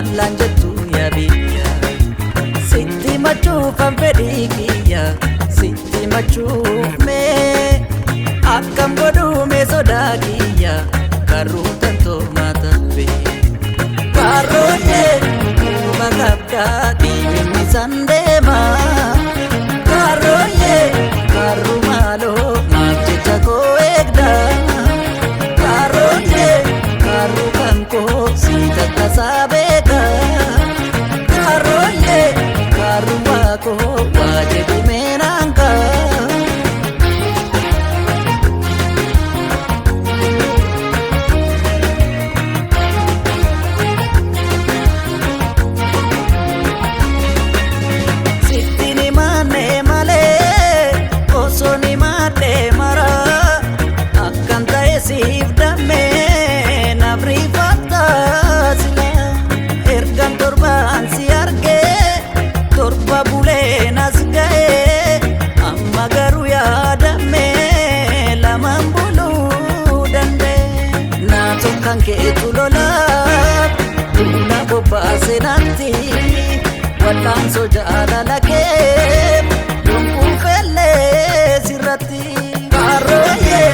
maallaan jettu yaa biyya sitti machuufan fedhii kiyya sitti machuuf mee akkam godhume sodaa kiyya karruu tantoo maatabe karooyee kuma qabdaa dhiibni sandeema karooyee karru maaloo maaf jecha koo eegda karooyee karru kan koo siita tasaa beeka karooyee karru waakoo waa jedhu meenaanka siif damee nafri fattaasila ergan torbaan si argee torba bulee nas ga'ee amma garuu yaadamee lamaan buluu dandee naatoo kan keetu lolaaf duula bobbaase natti wal'aansoo jaalala kee yonkuu fellee sirratti karooyee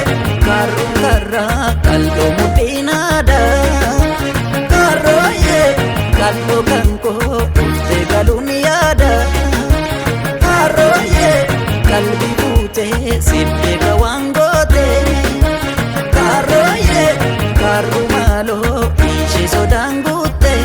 karru karra kallo mudinada karooyee kallo kanko ulte galuniyada karooyee kalbi buute sibbe kawangote karooyee karru malo ishe sodangute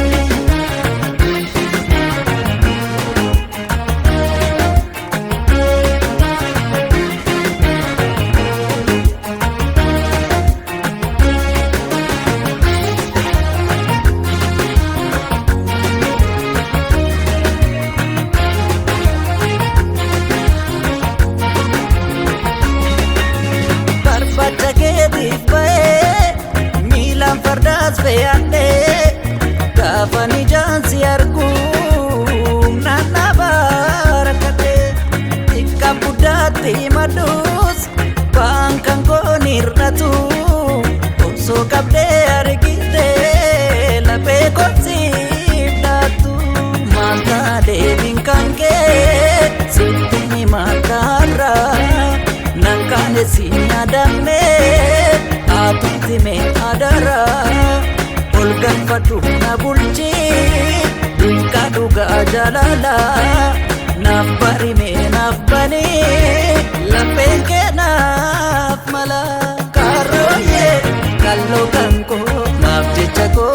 milan fardas fe'adhe gaafani jaansi arguu nana barakadhe xiqqaan guddaatti madduus waan kan koon hir'atu osoo qabdee argite laphee koosiif dhaattu maalta deebiin kan kee sitti maaltaarra nan kaane si yaadamee atutti mee adara ol galfadhu na bulchi duukaa dhugaa jaalala naaf bari mee naaf bani lapheen kee naaf mala karooyee kalloo kan koo maaf jecha koo